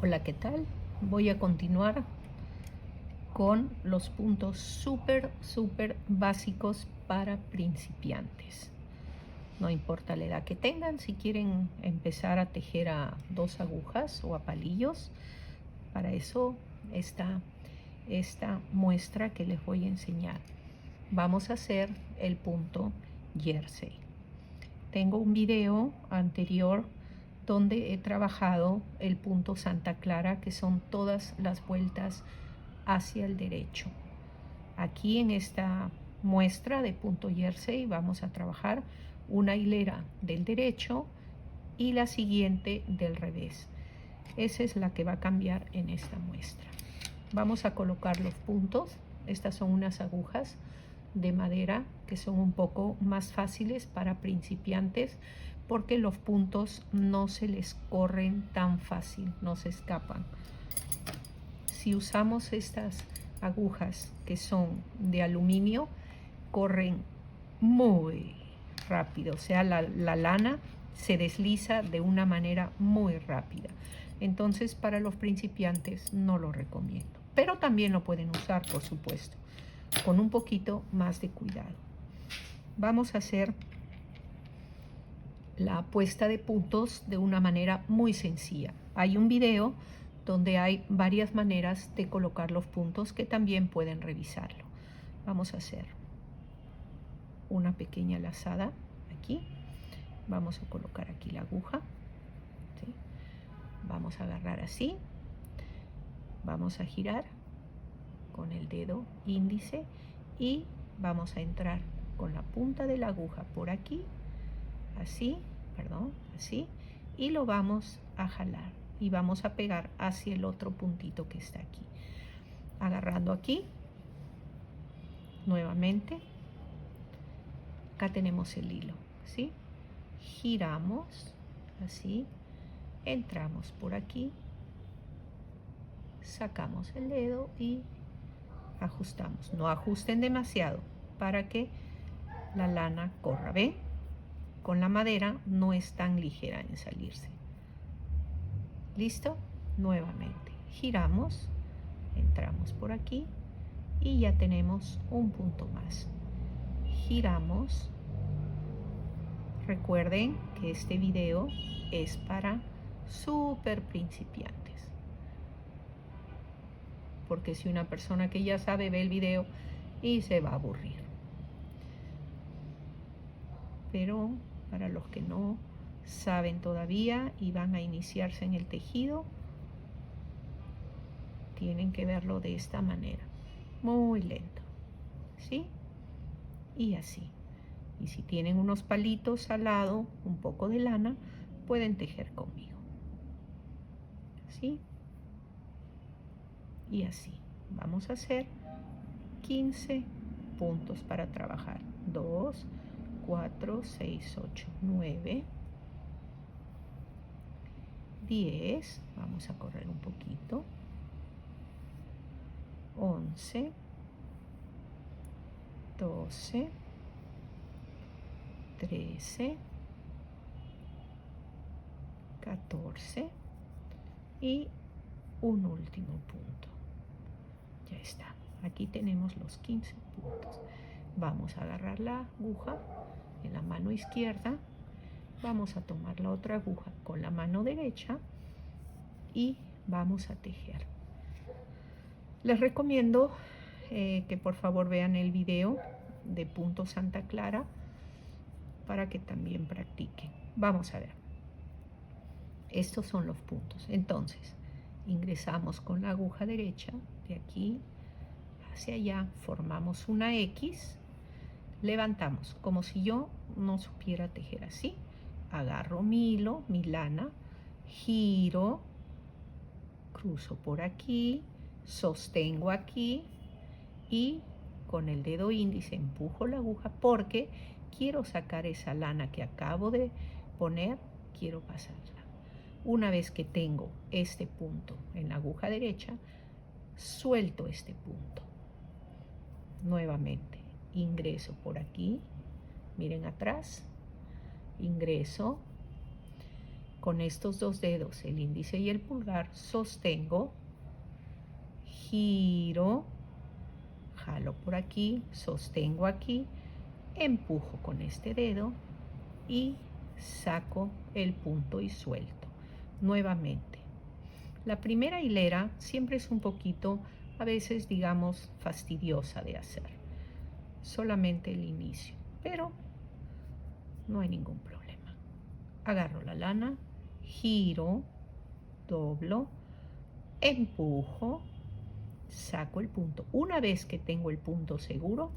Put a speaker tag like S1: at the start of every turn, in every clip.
S1: Hola, ¿qué tal? Voy a continuar con los puntos súper básicos para principiantes. No importa la edad que tengan, si quieren empezar a tejer a 2 agujas o a palillos, para eso está esta muestra que les voy a enseñar. Vamos a hacer el punto jersey. Tengo un video anterior donde he trabajado el punto Santa Clara, que son todas las vueltas hacia el derecho. Aquí en esta muestra de punto jersey vamos a trabajar una hilera del derecho y la siguiente del revés. Esa es la que va a cambiar en esta muestra. Vamos a colocar los puntos. Estas son unas agujas de madera que son un poco más fáciles para principiantes porque los puntos no se les corren tan fácil, no se escapan. Si usamos estas agujas que son de aluminio, corren muy rápido, o sea, la lana se desliza de una manera muy rápida. Entonces, para los principiantes no lo recomiendo, pero también lo pueden usar, por supuesto, con un poquito más de cuidado. Vamos a hacer la puesta de puntos de una manera muy sencilla. Hay un video donde hay varias maneras de colocar los puntos que también pueden revisarlo. Vamos a hacer una pequeña lazada aquí. Vamos a colocar aquí la aguja, ¿sí? Vamos a agarrar así. Vamos a girar con el dedo índice y vamos a entrar con la punta de la aguja por aquí, así, así, y lo vamos a jalar y vamos a pegar hacia el otro puntito que está aquí. Agarrando aquí, nuevamente, acá tenemos el hilo, ¿sí? Giramos, así, entramos por aquí, sacamos el dedo y ajustamos. No ajusten demasiado para que la lana corra, ¿ven? Con la madera no es tan ligera en salirse. ¿Listo? Nuevamente giramos, entramos por aquí y ya tenemos un punto más. Giramos. Recuerden que este video es para súper principiantes, porque si una persona que ya sabe ve el video y se va a aburrir. Pero para los que no saben todavía y van a iniciarse en el tejido, tienen que verlo de esta manera, muy lento, ¿sí? Y así. Y si tienen unos palitos al lado, un poco de lana, pueden tejer conmigo, ¿sí? Y así. Vamos a hacer 15 puntos para trabajar. 2, 4, 6, 8, 9, 10. Vamos a correr un poquito. 11, 12, 13, 14 y un último punto. Ya está. Aquí tenemos los 15 puntos. Vamos a agarrar la aguja en la mano izquierda. Vamos a tomar la otra aguja con la mano derecha y vamos a tejer. Les recomiendo que por favor vean el video de punto Santa Clara para que también practiquen. Vamos a ver. Estos son los puntos. Entonces, ingresamos con la aguja derecha de aquí hacia allá, formamos una X, levantamos como si yo no supiera tejer así. Agarro mi hilo, mi lana, giro, cruzo por aquí, sostengo aquí y con el dedo índice empujo la aguja porque quiero sacar esa lana que acabo de poner, quiero pasarla. Una vez que tengo este punto en la aguja derecha, suelto este punto. Nuevamente, ingreso por aquí, miren atrás, ingreso, con estos dos dedos, el índice y el pulgar, sostengo, giro, jalo por aquí, sostengo aquí, empujo con este dedo y saco el punto y suelto. Nuevamente. La primera hilera siempre es un poquito, a veces digamos, fastidiosa de hacer. Solamente el inicio, pero no hay ningún problema. Agarro la lana, giro, doblo, empujo, saco el punto. Una vez que tengo el punto seguro,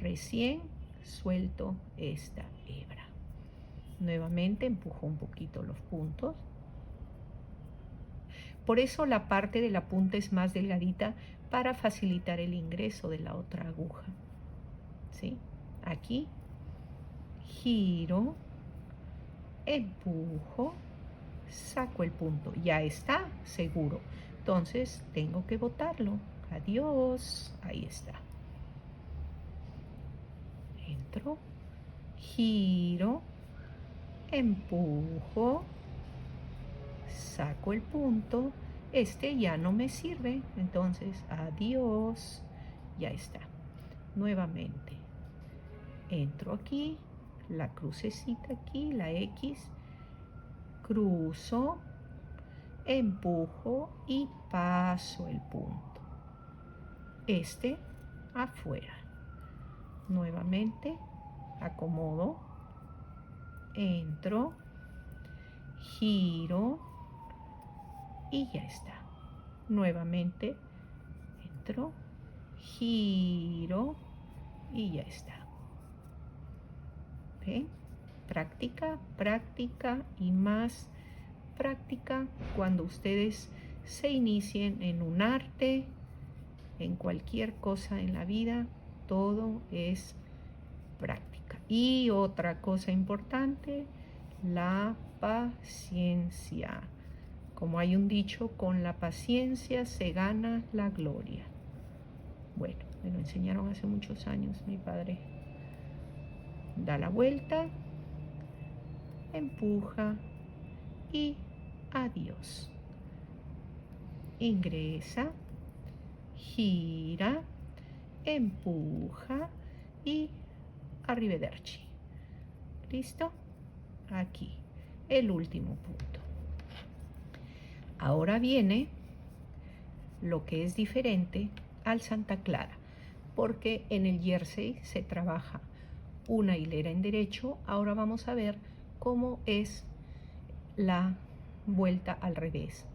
S1: recién suelto esta hebra. Nuevamente empujo un poquito los puntos. Por eso la parte de la punta es más delgadita para facilitar el ingreso de la otra aguja. ¿Sí? Aquí giro, empujo, saco el punto. Ya está seguro. Entonces tengo que botarlo. Adiós. Ahí está. Entro, giro, empujo, saco el punto. Este ya no me sirve. Entonces, adiós. Ya está. Nuevamente. Entro aquí, la crucecita aquí, la X, cruzo, empujo y paso el punto. Este afuera. Nuevamente acomodo, entro, giro y ya está. Nuevamente entro, giro y ya está. ¿Ven? Práctica, práctica y más práctica cuando ustedes se inicien en un arte, en cualquier cosa en la vida, todo es práctica. Y otra cosa importante, la paciencia. Como hay un dicho, con la paciencia se gana la gloria. Bueno, me lo enseñaron hace muchos años mi padre. Da la vuelta, empuja y adiós. Ingresa, gira, empuja y arrivederci. ¿Listo? Aquí, el último punto. Ahora viene lo que es diferente al Santa Clara, porque en el jersey se trabaja una hilera en derecho. Ahora vamos a ver cómo es la vuelta al revés,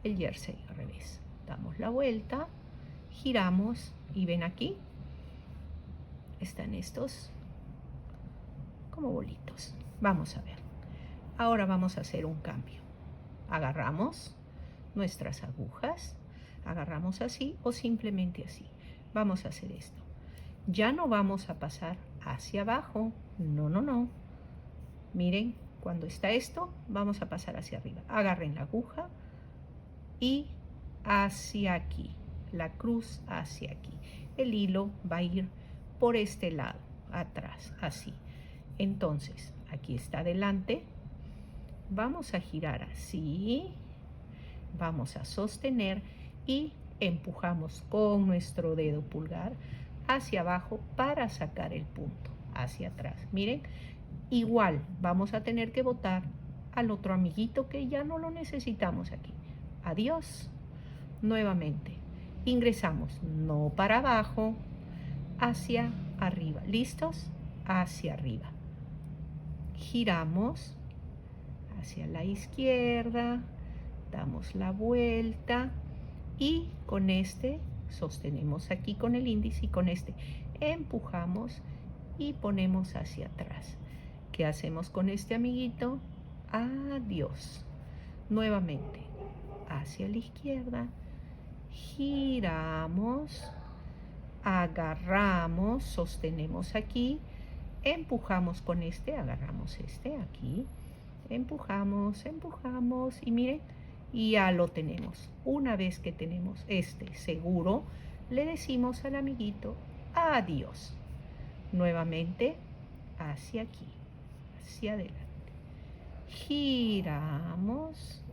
S1: el jersey al revés. Damos la vuelta, giramos y ven aquí, están estos como bolitos. Vamos a ver. Ahora vamos a hacer un cambio. Agarramos nuestras agujas, agarramos así o simplemente así. Vamos a hacer esto. Ya no vamos a pasar hacia abajo, no, no, no. Miren, cuando está esto, vamos a pasar hacia arriba. Agarren la aguja y hacia aquí, la cruz hacia aquí. El hilo va a ir por este lado, atrás, así. Entonces, aquí está adelante. Vamos a girar así. Vamos a sostener y empujamos con nuestro dedo pulgar hacia abajo para sacar el punto hacia atrás. Miren, igual vamos a tener que botar al otro amiguito que ya no lo necesitamos aquí. Adiós. Nuevamente ingresamos, no para abajo, hacia arriba. ¿Listos? Hacia arriba. Giramos hacia la izquierda, damos la vuelta y con este sostenemos aquí con el índice y con este empujamos y ponemos hacia atrás. ¿Qué hacemos con este amiguito? Adiós. Nuevamente hacia la izquierda, giramos, agarramos, sostenemos aquí, empujamos con este, agarramos este aquí, empujamos, empujamos y miren, ya lo tenemos. Una vez que tenemos este seguro, le decimos al amiguito adiós. Nuevamente hacia aquí, hacia adelante. giramos,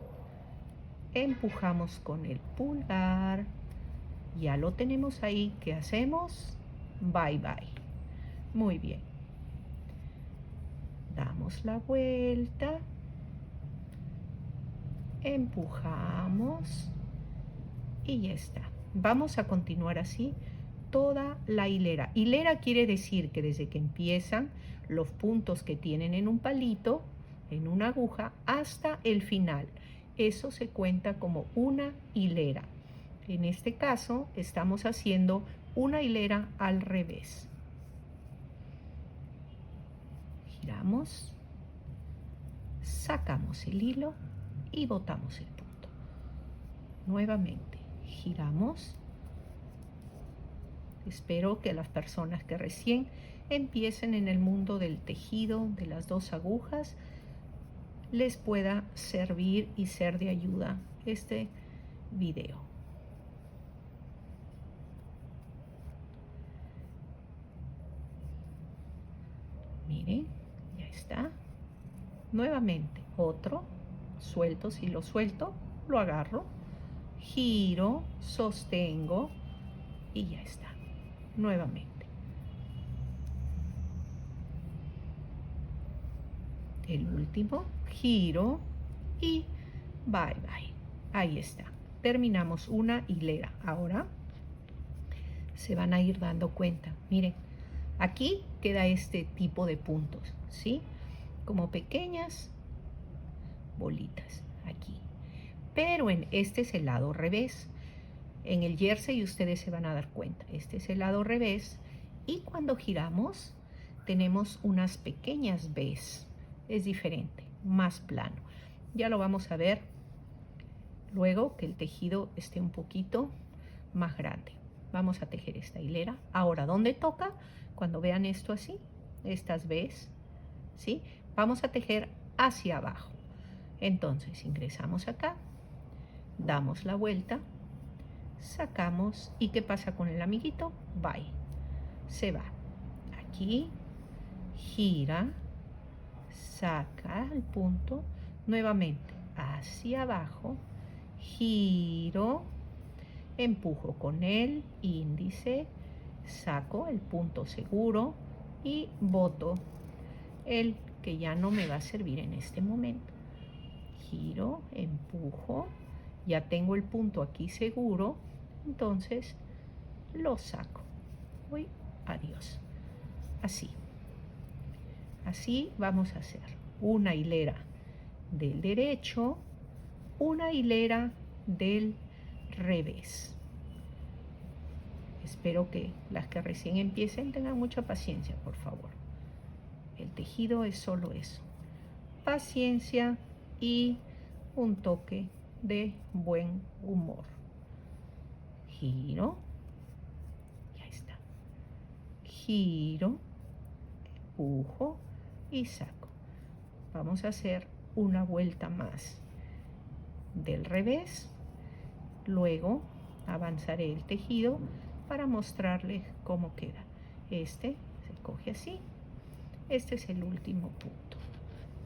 S1: empujamos con el pulgar, ya lo tenemos ahí. ¿Qué hacemos? Bye bye. Muy bien. Damos la vuelta, empujamos y ya está. Vamos a continuar así toda la hilera. Hilera quiere decir que desde que empiezan los puntos que tienen en un palito, en una aguja, hasta el final. Eso se cuenta como una hilera. En este caso estamos haciendo una hilera al revés. Giramos, sacamos el hilo y botamos el punto. Nuevamente, giramos. Espero que las personas que recién empiecen en el mundo del tejido de las dos agujas les pueda servir y ser de ayuda este video. Miren, ya está. Nuevamente, otro, suelto. Si lo suelto, lo agarro, giro, sostengo y ya está. Nuevamente. El último, giro y bye bye. Ahí está. Terminamos una hilera. Ahora se van a ir dando cuenta. Miren, aquí queda este tipo de puntos, ¿sí? Como pequeñas bolitas aquí. Pero este es el lado revés. En el jersey ustedes se van a dar cuenta. Este es el lado revés. Y cuando giramos, tenemos unas pequeñas B's. Es diferente, más plano. Ya lo vamos a ver luego que el tejido esté un poquito más grande. Vamos a tejer esta hilera. Ahora, ¿dónde toca? Cuando vean esto así, estas B's, ¿sí? Vamos a tejer hacia abajo. Entonces, ingresamos acá, damos la vuelta, sacamos. ¿Y qué pasa con el amiguito? Bye. Se va. Aquí, gira, saca el punto, nuevamente hacia abajo, giro, empujo con el índice, saco el punto seguro y boto el que ya no me va a servir en este momento. Giro, empujo, ya tengo el punto aquí seguro, entonces lo saco. Uy, adiós. Así. Así vamos a hacer una hilera del derecho, una hilera del revés. Espero que las que recién empiecen tengan mucha paciencia, por favor. El tejido es solo eso. Paciencia y un toque de buen humor. Giro. Ya está. Giro, empujo y saco. Vamos a hacer una vuelta más del revés. Luego avanzaré el tejido para mostrarles cómo queda. Este se coge así. Este es el último punto.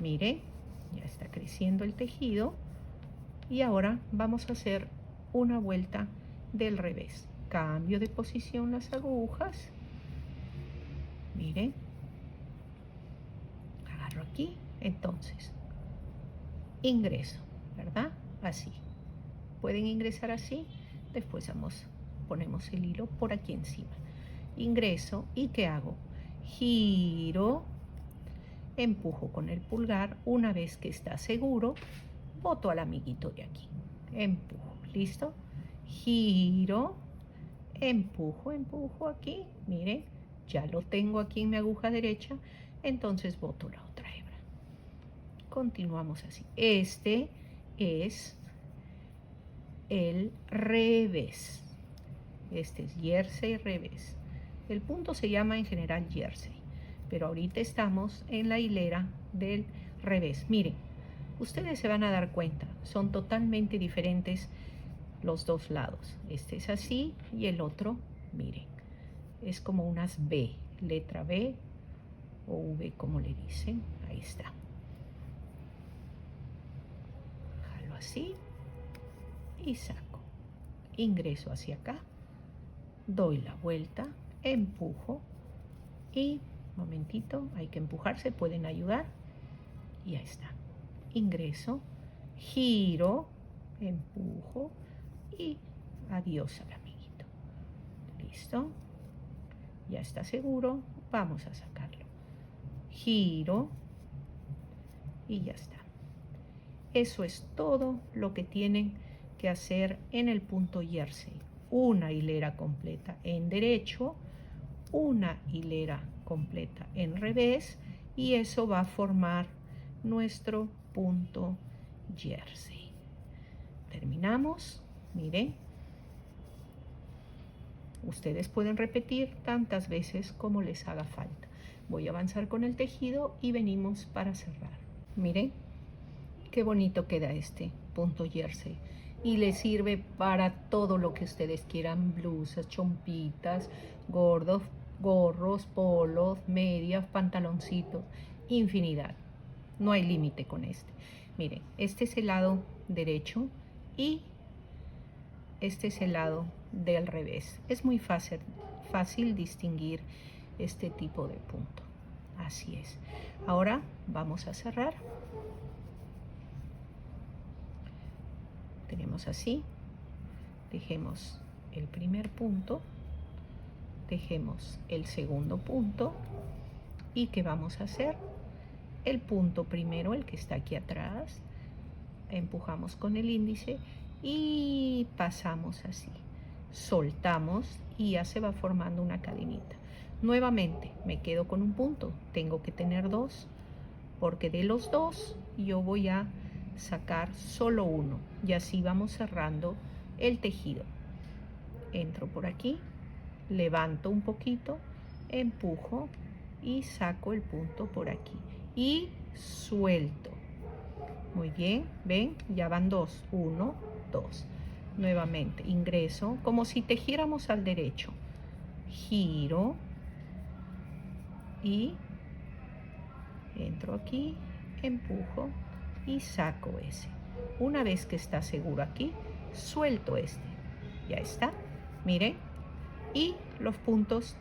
S1: Miren, ya está creciendo el tejido. Y ahora vamos a hacer una vuelta del revés. Cambio de posición las agujas. Miren. Agarro aquí. Entonces, ingreso, ¿verdad? Así. Pueden ingresar así. Después ponemos el hilo por aquí encima. Ingreso. ¿Y qué hago? Giro. Empujo con el pulgar. Una vez que está seguro, boto al amiguito de aquí. Empujo. ¿Listo? Giro. Empujo, empujo aquí. Miren, ya lo tengo aquí en mi aguja derecha. Entonces boto la otra hebra. Continuamos así. Este es el revés. Este es jersey revés. El punto se llama en general jersey, pero ahorita estamos en la hilera del revés. Miren, ustedes se van a dar cuenta, son totalmente diferentes los dos lados. Este es así y el otro, miren, es como unas B, letra B o V como le dicen. Ahí está. así y saco. Ingreso hacia acá, doy la vuelta, empujo y, momentito, hay que empujarse, pueden ayudar. Y ahí está. Ingreso, giro, empujo y adiós al amiguito. ¿Listo? Ya está seguro. Vamos a sacarlo. Giro y ya está. Eso es todo lo que tienen que hacer en el punto jersey. Una hilera completa en derecho, una hilera completa en revés, y eso va a formar nuestro punto jersey. Terminamos. Miren, ustedes pueden repetir tantas veces como les haga falta. Voy a avanzar con el tejido y venimos para cerrar. Miren qué bonito queda este punto jersey, y le sirve para todo lo que ustedes quieran: blusas, chompitas, gorros, polos, medias, pantaloncitos, infinidad. No hay límite con este. Miren, este es el lado derecho y este es el lado del revés. Es muy fácil distinguir este tipo de punto. Así es. Ahora vamos a cerrar. Tenemos así. Dejemos el primer punto, dejemos el segundo punto, y ¿qué vamos a hacer? El punto primero, el que está aquí atrás, empujamos con el índice y pasamos así, soltamos y ya se va formando una cadenita. Nuevamente me quedo con un punto, tengo que tener dos, porque de los dos yo voy a sacar solo uno, y así vamos cerrando el tejido. Entro por aquí, levanto un poquito, empujo y saco el punto por aquí y suelto. Muy bien, ven, ya van dos, 1, 2. Nuevamente ingreso como si tejiéramos al derecho, giro y entro aquí, empujo y saco ese. Una vez que está seguro aquí, suelto este. Ya está, miren, y los puntos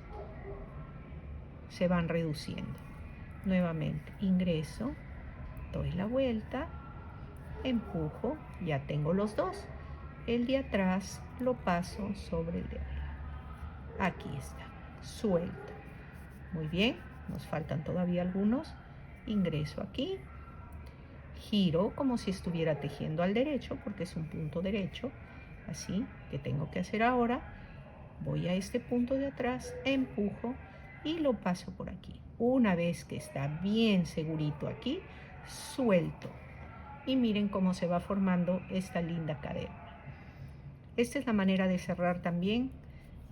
S1: se van reduciendo. Nuevamente ingreso, doy la vuelta, empujo, ya tengo los dos. El de atrás lo paso sobre el de arriba. Aquí está, suelto. Muy bien, nos faltan todavía algunos. Ingreso aquí, giro como si estuviera tejiendo al derecho, porque es un punto derecho. Así que tengo que hacer ahora, voy a este punto de atrás, empujo y lo paso por aquí. Una vez que está bien segurito aquí, suelto. Y miren cómo se va formando esta linda cadena. Esta es la manera de cerrar también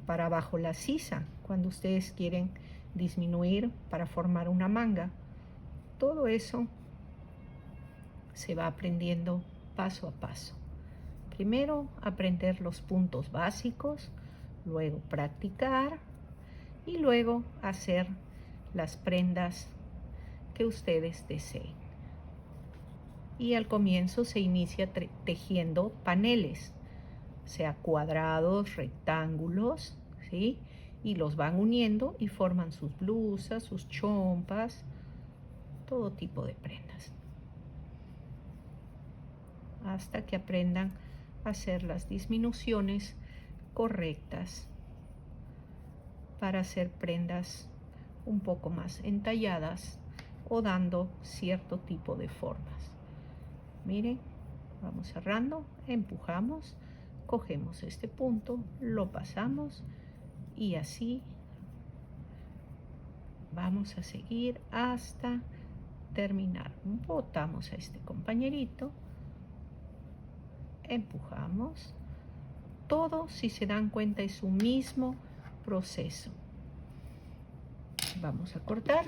S1: para abajo la sisa, cuando ustedes quieren disminuir para formar una manga. Todo eso se va aprendiendo paso a paso. Primero aprender los puntos básicos, luego practicar y luego hacer las prendas que ustedes deseen. Y al comienzo se inicia tejiendo paneles, sea cuadrados, rectángulos, ¿sí? Y los van uniendo y forman sus blusas, sus chompas, todo tipo de prendas, hasta que aprendan a hacer las disminuciones correctas para hacer prendas un poco más entalladas o dando cierto tipo de formas. Miren, vamos cerrando, empujamos, cogemos este punto, lo pasamos y así vamos a seguir hasta terminar. Botamos a este compañerito, empujamos. Todo, si se dan cuenta, es un mismo proceso. Vamos a cortar,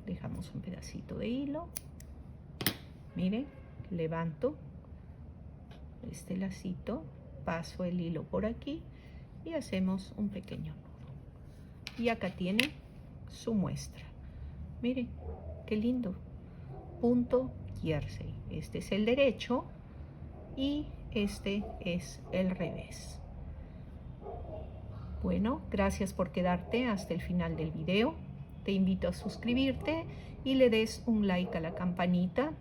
S1: dejamos un pedacito de hilo, miren, levanto este lacito, paso el hilo por aquí y hacemos un pequeño nudo. Y acá tienen su muestra. Miren, qué lindo. Punto jersey. Este es el derecho y este es el revés. Bueno, gracias por quedarte hasta el final del video. Te invito a suscribirte y le des un like a la campanita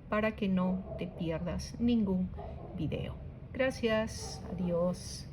S1: para que no te pierdas ningún video. Gracias, adiós.